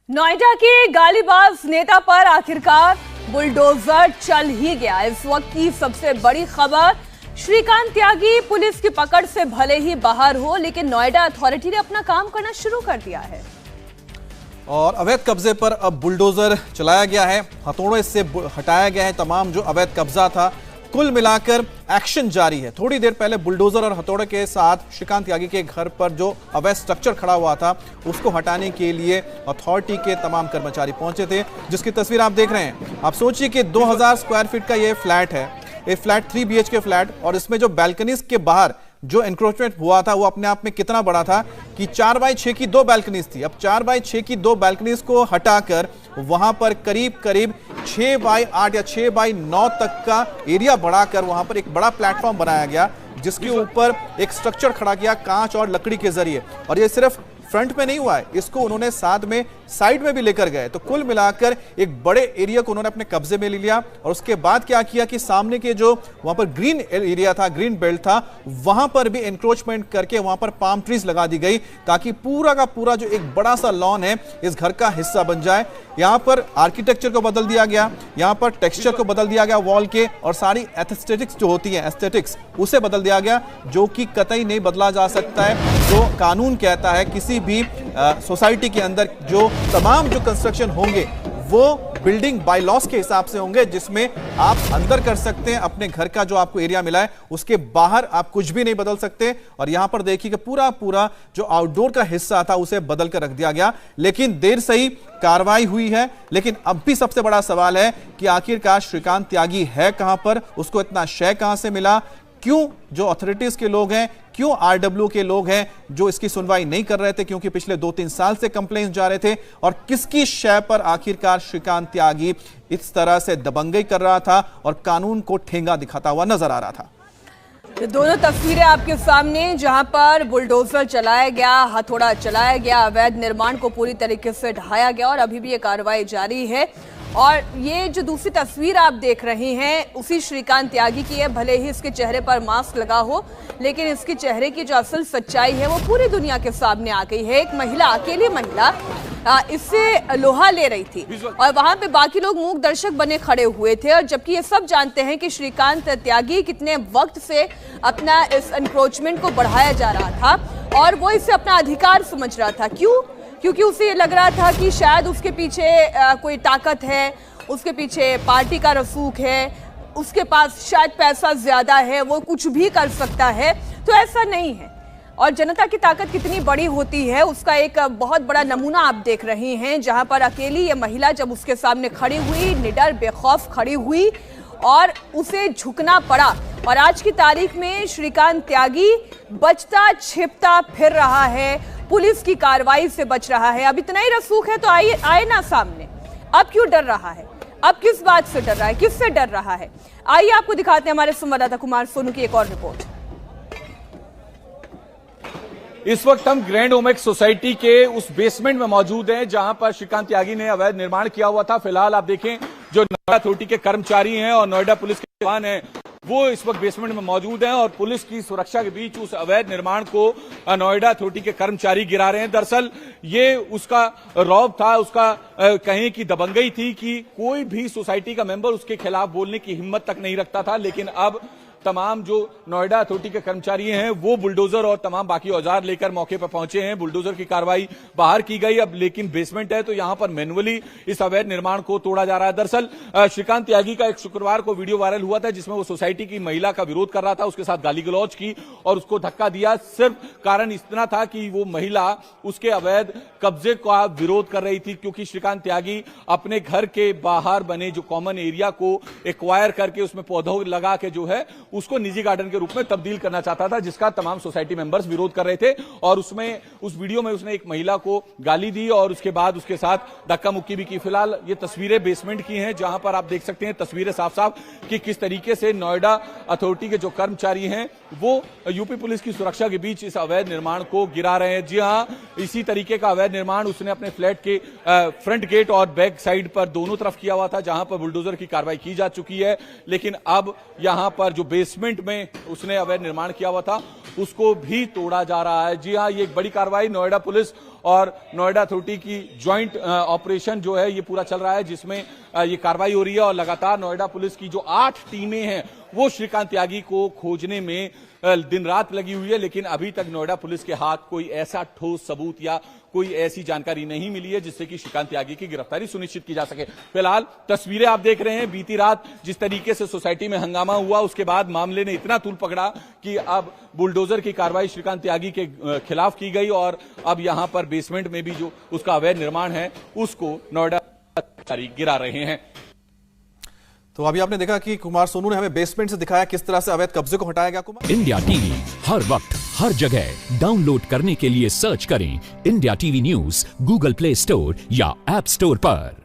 नोएडा के गालीबाज नेता पर आखिरकार बुलडोजर चल ही गया। इस वक्त की सबसे बड़ी खबर, श्रीकांत त्यागी पुलिस की पकड़ से भले ही बाहर हो, लेकिन नोएडा अथॉरिटी ने अपना काम करना शुरू कर दिया है और अवैध कब्जे पर अब बुलडोजर चलाया गया है। हथौड़े से हटाया गया है तमाम जो अवैध कब्जा था। कुल मिलाकर एक्शन जारी है। थोड़ी देर पहले बुलडोजर और हथौड़े के साथ श्रीकांत त्यागी के घर पर जो अवैध स्ट्रक्चर खड़ा हुआ था उसको हटाने के लिए अथॉरिटी के तमाम कर्मचारी पहुंचे थे, जिसकी तस्वीर आप देख रहे हैं। आप सोचिए कि 2000 स्क्वायर फीट का ये फ्लैट है, ये फ्लैट 3 BHK फ्लैट, और इसमें जो बैल्कनीज के बाहर जो एनक्रोचमेंट हुआ था वो अपने आप में कितना बड़ा था कि 4x6 की 2 बैल्कनीज थी। अब 4x6 की 2 बैल्कनीज को हटाकर वहां पर करीब 6x8 या 6x9 तक का एरिया बढ़ाकर वहां पर एक बड़ा प्लेटफॉर्म बनाया गया, जिसके ऊपर एक स्ट्रक्चर खड़ा किया कांच और लकड़ी के जरिए। और ये सिर्फ फ्रंट में नहीं हुआ है, इसको उन्होंने साथ में साइड में भी लेकर गए। तो कुल मिलाकर एक बड़े एरिया को उन्होंने अपने कब्जे में ले लिया। और उसके बाद क्या किया कि सामने के जो वहां पर ग्रीन एरिया था, ग्रीन बेल्ट था, वहां पर भी एनक्रोचमेंट करके वहां पर पाम ट्रीज लगा दी गई, ताकि पूरा का पूरा जो एक बड़ा सा लॉन है इस घर का हिस्सा बन जाए। यहां पर आर्किटेक्चर को बदल दिया गया, यहां पर टेक्सचर को बदल दिया गया वॉल के, और सारी एस्थेटिक्स जो होती है, एस्थेटिक्स उसे बदल दिया गया, जो कि कतई नहीं बदला जा सकता है। जो कानून कहता है किसी भी सोसाइटी के अंदर जो तमाम जो कंस्ट्रक्शन होंगे वो बिल्डिंग बाय लॉस के हिसाब से होंगे, जिसमें आप अंदर कर सकते हैं अपने घर का जो आपको एरिया मिला है, उसके बाहर आप कुछ भी नहीं बदल सकते। और यहां पर देखिए कि पूरा पूरा जो आउटडोर का हिस्सा था उसे बदल कर रख दिया गया। लेकिन देर सही कार्रवाई हुई है। लेकिन अब भी सबसे बड़ा सवाल है कि आखिरकार श्रीकांत त्यागी है कहां पर, उसको इतना शय कहां से मिला, क्यों जो अथॉरिटीज के लोग हैं, क्यों RW के लोग हैं जो इसकी सुनवाई नहीं कर रहे थे, क्योंकि पिछले 2-3 साल से कंप्लेंट जा रहे थे, और किसकी शय पर आखिरकार श्रीकांत त्यागी इस तरह से दबंगई कर रहा था और कानून को ठेंगा दिखाता हुआ नजर आ रहा था। तो दोनों तस्वीरें आपके सामने, जहां पर बुलडोजर चलाया गया, हथौड़ा चलाया गया, अवैध निर्माण को पूरी तरीके से ढहाया गया, और अभी भी ये कार्रवाई जारी है। और ये जो दूसरी तस्वीर आप देख रहे हैं उसी श्रीकांत त्यागी की है। भले ही इसके चेहरे पर मास्क लगा हो, लेकिन इसके चेहरे की जो असल सच्चाई है वो पूरी दुनिया के सामने आ गई है। एक महिला, अकेली महिला इससे लोहा ले रही थी, और वहां पे बाकी लोग मूक दर्शक बने खड़े हुए थे। और जबकि ये सब जानते हैं कि श्रीकांत त्यागी कितने वक्त से अपना इस एनक्रोचमेंट को बढ़ाया जा रहा था, और वो इसे अपना अधिकार समझ रहा था। क्यों? क्योंकि उसे ये लग रहा था कि शायद उसके पीछे कोई ताकत है, उसके पीछे पार्टी का रसूख है, उसके पास शायद पैसा ज्यादा है, वो कुछ भी कर सकता है। तो ऐसा नहीं है। और जनता की ताकत कितनी बड़ी होती है उसका एक बहुत बड़ा नमूना आप देख रहे हैं, जहां पर अकेली ये महिला जब उसके सामने खड़ी हुई, निडर बेखौफ खड़ी हुई, और उसे झुकना पड़ा। और आज की तारीख में श्रीकांत त्यागी बचता छिपता फिर रहा है, पुलिस की कार्रवाई से बच रहा है। अब इतना ही रसूख है तो आए ना सामने। अब क्यों डर रहा है? अब किस बात से डर रहा है? किससे डर रहा है? आइए आपको दिखाते हैं हमारे संवाददाता कुमार सोनू की एक और रिपोर्ट। इस वक्त हम ग्रैंड ओमेक्स सोसाइटी के उस बेसमेंट में मौजूद हैं जहां पर श्रीकांत त्यागी ने अवैध निर्माण किया हुआ था। फिलहाल आप देखें जो नोएडा अथॉरिटी के कर्मचारी हैं और नोएडा पुलिस के जवान हैं वो इस वक्त बेसमेंट में मौजूद हैं, और पुलिस की सुरक्षा के बीच उस अवैध निर्माण को नोएडा अथॉरिटी के कर्मचारी गिरा रहे हैं। दरअसल ये उसका रौब था, उसका कहें कि दबंगई थी कि कोई भी सोसाइटी का मेंबर उसके खिलाफ बोलने की हिम्मत तक नहीं रखता था। लेकिन अब तमाम जो नोएडा अथॉरिटी के कर्मचारी हैं वो बुलडोजर और तमाम बाकी औजार लेकर मौके पर पहुंचे हैं। बुलडोजर की कार्रवाई बाहर की गई, अब लेकिन बेसमेंट है तो यहां पर मैनुअली इस अवैध निर्माण को तोड़ा जा रहा है। दरअसल श्रीकांत त्यागी का एक शुक्रवार को वीडियो वायरल हुआ था जिसमें वो सोसाइटी की महिला का विरोध कर रहा था, उसके साथ गाली गलौज की और उसको धक्का दिया। सिर्फ कारण इतना था कि वो महिला उसके अवैध कब्जे का विरोध कर रही थी, क्योंकि श्रीकांत त्यागी अपने घर के बाहर बने जो कॉमन एरिया को एक्वायर करके उसमें पौधों लगा के जो है उसको निजी गार्डन के रूप में तब्दील करना चाहता था, जिसका तमाम सोसाइटी मेंबर्स विरोध कर रहे थे। और उसमें उस वीडियो में उसने एक महिला को गाली दी और उसके बाद उसके साथ धक्का मुक्की भी की। फिलहाल ये तस्वीरें बेसमेंट की हैं जहां पर आप देख सकते हैं तस्वीरें साफ साफ कि किस तरीके से नोएडा अथॉरिटी के जो कर्मचारी हैं वो यूपी पुलिस की सुरक्षा के बीच इस अवैध निर्माण को गिरा रहे हैं। जी हां, इसी तरीके का अवैध निर्माण उसने अपने फ्लैट के फ्रंट गेट और बैक साइड पर दोनों तरफ किया हुआ था, जहां पर बुलडोजर की कार्रवाई की जा चुकी है। लेकिन अब यहां पर जो बेस बेसमेंट में उसने अवैध निर्माण किया हुआ था उसको भी तोड़ा जा रहा है। जी हाँ, ये एक बड़ी कार्रवाई नोएडा पुलिस और नोएडा अथॉरिटी की ज्वाइंट ऑपरेशन जो है ये पूरा चल रहा है, जिसमें ये कार्रवाई हो रही है और लगातार नोएडा पुलिस की जो 8 टीमें हैं वो श्रीकांत त्यागी को खोजने में दिन रात लगी हुई है, लेकिन अभी तक नोएडा पुलिस के हाथ कोई ऐसा ठोस सबूत या कोई ऐसी जानकारी नहीं मिली है जिससे कि श्रीकांत त्यागी की गिरफ्तारी सुनिश्चित की जा सके। फिलहाल तस्वीरें आप देख रहे हैं, बीती रात जिस तरीके से सोसाइटी में हंगामा हुआ उसके बाद मामले ने इतना तूल पकड़ा कि अब बुलडोजर की कार्रवाई श्रीकांत त्यागी के खिलाफ की गई और अब यहां पर बेसमेंट में भी जो उसका अवैध निर्माण है उसको नोएडा अधिकारी गिरा रहे हैं। तो अभी आपने देखा कि कुमार सोनू ने हमें बेसमेंट से दिखाया किस तरह से अवैध कब्जे को हटाया गया। कुमार, इंडिया टीवी हर वक्त हर जगह डाउनलोड करने के लिए सर्च करें India TV news Google play store या ऐप स्टोर पर।